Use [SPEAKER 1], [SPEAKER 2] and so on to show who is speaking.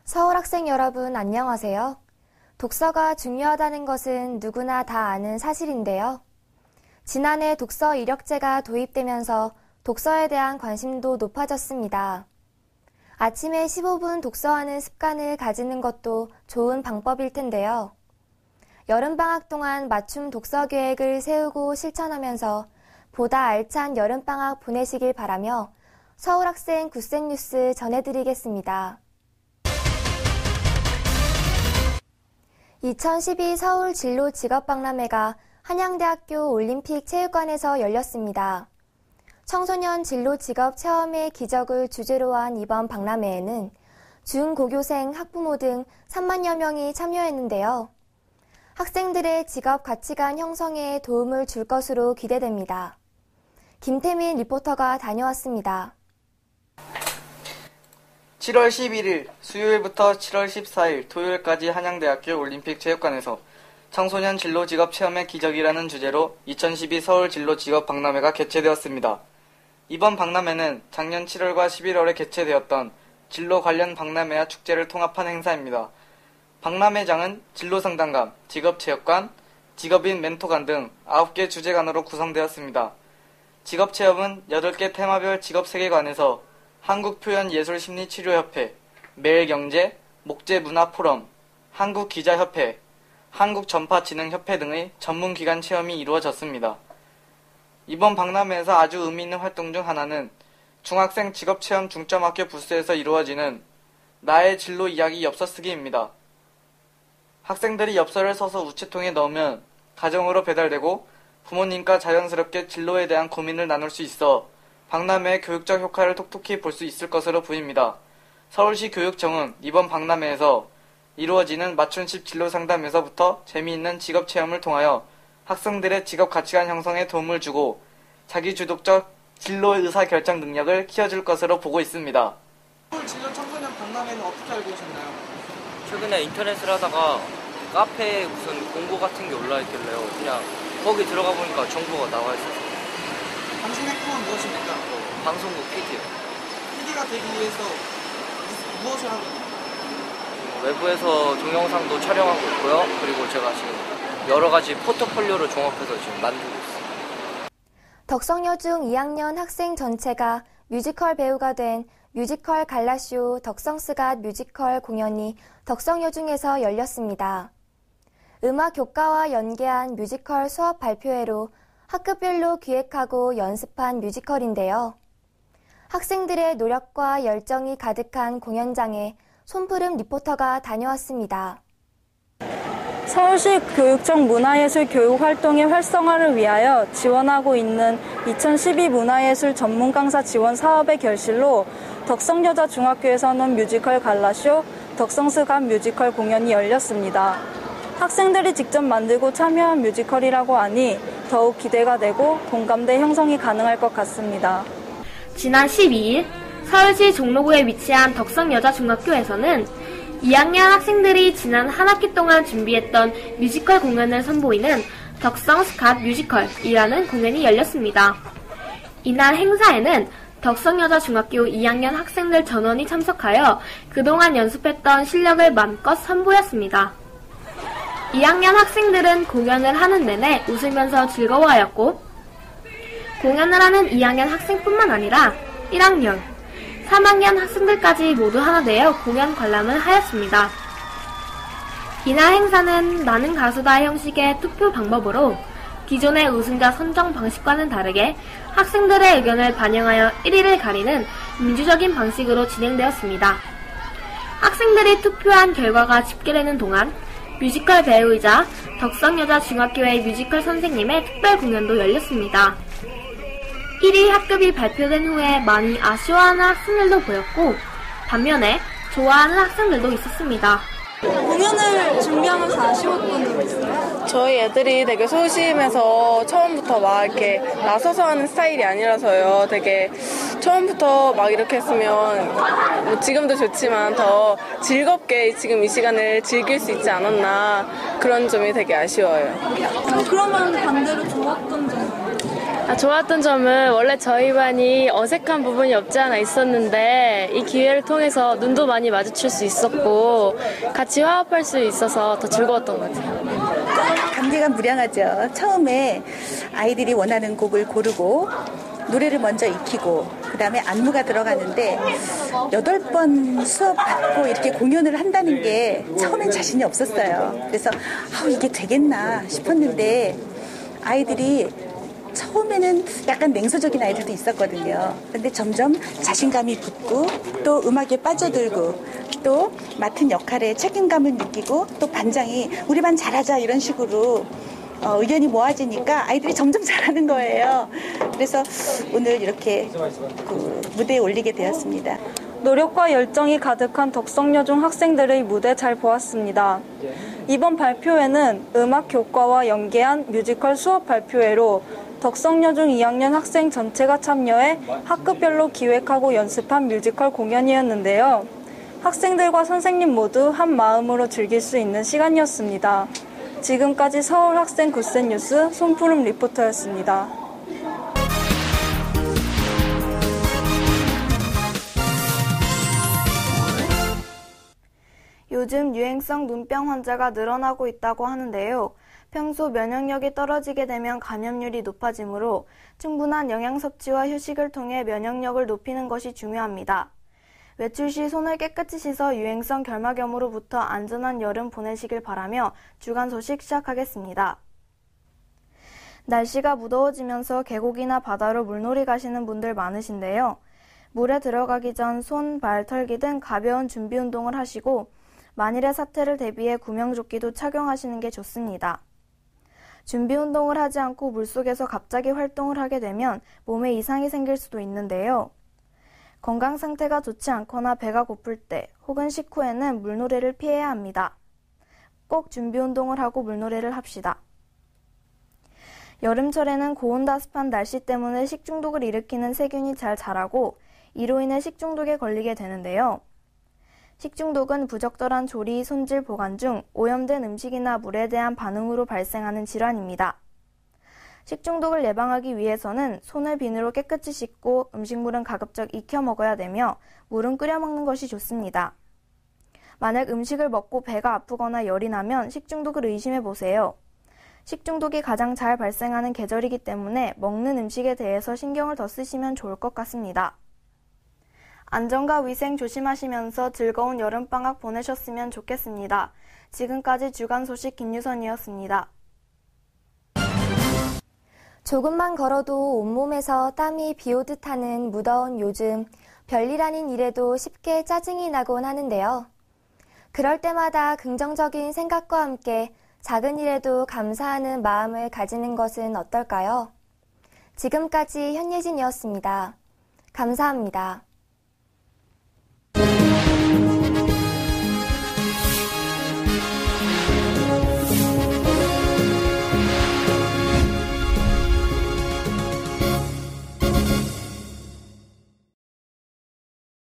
[SPEAKER 1] 서울 학생 여러분 안녕하세요. 독서가 중요하다는 것은 누구나 다 아는 사실인데요. 지난해 독서 이력제가 도입되면서 독서에 대한 관심도 높아졌습니다. 아침에 15분 독서하는 습관을 가지는 것도 좋은 방법일 텐데요. 여름방학 동안 맞춤 독서 계획을 세우고 실천하면서 보다 알찬 여름방학 보내시길 바라며 서울학생 굿생 뉴스 전해드리겠습니다. 2012 서울 진로 직업박람회가 한양대학교 올림픽 체육관에서 열렸습니다. 청소년 진로 직업 체험의 기적을 주제로 한 이번 박람회에는 중고교생, 학부모 등 3만여 명이 참여했는데요. 학생들의 직업 가치관 형성에 도움을 줄 것으로 기대됩니다. 김태민 리포터가 다녀왔습니다.
[SPEAKER 2] 7월 11일 수요일부터 7월 14일 토요일까지 한양대학교 올림픽 체육관에서 청소년 진로 직업 체험의 기적이라는 주제로 2012 서울 진로 직업 박람회가 개최되었습니다. 이번 박람회는 작년 7월과 11월에 개최되었던 진로 관련 박람회와 축제를 통합한 행사입니다. 박람회장은 진로 상담관, 직업 체육관, 직업인 멘토관 등 9개 주제관으로 구성되었습니다. 직업 체험은 8개 테마별 직업 세계관에서 한국표현예술심리치료협회, 매일경제, 목재문화포럼, 한국기자협회, 한국전파진흥협회 등의 전문기관 체험이 이루어졌습니다. 이번 박람회에서 아주 의미 있는 활동 중 하나는 중학생 직업체험 중점학교 부스에서 이루어지는 나의 진로 이야기 엽서 쓰기입니다. 학생들이 엽서를 써서 우체통에 넣으면 가정으로 배달되고 부모님과 자연스럽게 진로에 대한 고민을 나눌 수 있어 박람회의 교육적 효과를 톡톡히 볼 수 있을 것으로 보입니다. 서울시 교육청은 이번 박람회에서 이루어지는 맞춤식 진로 상담에서부터 재미있는 직업 체험을 통하여 학생들의 직업 가치관 형성에 도움을 주고 자기주도적 진로 의사결정 능력을 키워줄 것으로 보고 있습니다.
[SPEAKER 3] 서울 진로 청소년 박람회는 어떻게 알고 오셨나요?
[SPEAKER 4] 최근에 인터넷을 하다가 카페에 무슨 공고 같은 게 올라있길래요. 그냥 거기 들어가 보니까 정보가 나와 있어서.
[SPEAKER 3] 당신의 꿈은 무엇입니까?
[SPEAKER 4] 방송국 PD요.
[SPEAKER 3] PD가 되기 위해서 무엇을 하고 있나요?
[SPEAKER 4] 외부에서 동영상도 촬영하고 있고요. 그리고 제가 지금 여러 가지 포트폴리오를 종합해서 지금 만들고 있어요.
[SPEAKER 1] 덕성여중 2학년 학생 전체가 뮤지컬 배우가 된 뮤지컬 갈라쇼 덕성스갓 뮤지컬 공연이 덕성여중에서 열렸습니다. 음악 교과와 연계한 뮤지컬 수업 발표회로 학급별로 기획하고 연습한 뮤지컬인데요. 학생들의 노력과 열정이 가득한 공연장에 손푸름 리포터가 다녀왔습니다.
[SPEAKER 5] 서울시 교육청 문화예술 교육 활동의 활성화를 위하여 지원하고 있는 2012 문화예술 전문 강사 지원 사업의 결실로 덕성여자중학교에서는 뮤지컬 갈라쇼 덕성스갓 뮤지컬 공연이 열렸습니다. 학생들이 직접 만들고 참여한 뮤지컬이라고 하니 더욱 기대가 되고 공감대 형성이 가능할 것 같습니다.
[SPEAKER 6] 지난 12일 서울시 종로구에 위치한 덕성여자중학교에서는 2학년 학생들이 지난 한 학기 동안 준비했던 뮤지컬 공연을 선보이는 덕성스갓 뮤지컬이라는 공연이 열렸습니다. 이날 행사에는 덕성여자중학교 2학년 학생들 전원이 참석하여 그동안 연습했던 실력을 마음껏 선보였습니다. 2학년 학생들은 공연을 하는 내내 웃으면서 즐거워하였고 공연을 하는 2학년 학생뿐만 아니라 1학년, 3학년 학생들까지 모두 하나 되어 공연 관람을 하였습니다. 이날 행사는 나는 가수다 형식의 투표 방법으로 기존의 우승자 선정 방식과는 다르게 학생들의 의견을 반영하여 1위를 가리는 민주적인 방식으로 진행되었습니다. 학생들이 투표한 결과가 집계되는 동안 뮤지컬 배우이자 덕성여자중학교의 뮤지컬 선생님의 특별 공연도 열렸습니다. 1위 학급이 발표된 후에 많이 아쉬워하는 학생들도 보였고 반면에 좋아하는 학생들도 있었습니다.
[SPEAKER 5] 공연을 준비하면서 아쉬웠던 점 있어요?
[SPEAKER 7] 저희 애들이 되게 소심해서 처음부터 막 이렇게 나서서 하는 스타일이 아니라서요. 되게 처음부터 막 이렇게 했으면 뭐 지금도 좋지만 더 즐겁게 지금 이 시간을 즐길 수 있지 않았나 그런 점이 되게 아쉬워요.
[SPEAKER 5] 그러면 반대로 좋았던 점은?
[SPEAKER 8] 좋았던 점은 원래 저희 반이 어색한 부분이 없지 않아 있었는데 이 기회를 통해서 눈도 많이 마주칠 수 있었고 같이 화합할 수 있어서 더 즐거웠던 것 같아요.
[SPEAKER 9] 감개가 무량하죠. 처음에 아이들이 원하는 곡을 고르고 노래를 먼저 익히고 그다음에 안무가 들어가는데 8번 수업 받고 이렇게 공연을 한다는 게 처음엔 자신이 없었어요. 그래서 이게 되겠나 싶었는데 아이들이 처음에는 약간 냉소적인 아이들도 있었거든요. 근데 점점 자신감이 붙고 또 음악에 빠져들고 또 맡은 역할에 책임감을 느끼고 또 반장이 우리 반 잘하자 이런 식으로 의견이 모아지니까 아이들이 점점 잘하는 거예요. 그래서 오늘 이렇게 무대에 올리게 되었습니다.
[SPEAKER 5] 노력과 열정이 가득한 덕성여중 학생들의 무대 잘 보았습니다. 이번 발표회는 음악 교과와 연계한 뮤지컬 수업 발표회로 덕성여중 2학년 학생 전체가 참여해 학급별로 기획하고 연습한 뮤지컬 공연이었는데요. 학생들과 선생님 모두 한 마음으로 즐길 수 있는 시간이었습니다. 지금까지 서울학생 굿센뉴스 손푸름 리포터였습니다.
[SPEAKER 1] 요즘 유행성 눈병 환자가 늘어나고 있다고 하는데요. 평소 면역력이 떨어지게 되면 감염률이 높아지므로 충분한 영양 섭취와 휴식을 통해 면역력을 높이는 것이 중요합니다. 외출 시 손을 깨끗이 씻어 유행성 결막염으로부터 안전한 여름 보내시길 바라며 주간 소식 시작하겠습니다. 날씨가 무더워지면서 계곡이나 바다로 물놀이 가시는 분들 많으신데요. 물에 들어가기 전 손, 발, 털기 등 가벼운 준비 운동을 하시고 만일의 사태를 대비해 구명조끼도 착용하시는 게 좋습니다. 준비 운동을 하지 않고 물속에서 갑자기 활동을 하게 되면 몸에 이상이 생길 수도 있는데요. 건강 상태가 좋지 않거나 배가 고플 때 혹은 식후에는 물놀이를 피해야 합니다. 꼭 준비 운동을 하고 물놀이를 합시다. 여름철에는 고온다습한 날씨 때문에 식중독을 일으키는 세균이 잘 자라고 이로 인해 식중독에 걸리게 되는데요. 식중독은 부적절한 조리, 손질, 보관 중 오염된 음식이나 물에 대한 반응으로 발생하는 질환입니다. 식중독을 예방하기 위해서는 손을 비누로 깨끗이 씻고 음식물은 가급적 익혀 먹어야 되며 물은 끓여 먹는 것이 좋습니다. 만약 음식을 먹고 배가 아프거나 열이 나면 식중독을 의심해 보세요. 식중독이 가장 잘 발생하는 계절이기 때문에 먹는 음식에 대해서 신경을 더 쓰시면 좋을 것 같습니다. 안전과 위생 조심하시면서 즐거운 여름방학 보내셨으면 좋겠습니다. 지금까지 주간 소식 김유선이었습니다. 조금만 걸어도 온몸에서 땀이 비오듯 하는 무더운 요즘, 별일 아닌 일에도 쉽게 짜증이 나곤 하는데요. 그럴 때마다 긍정적인 생각과 함께 작은 일에도 감사하는 마음을 가지는 것은 어떨까요? 지금까지 현예진이었습니다. 감사합니다.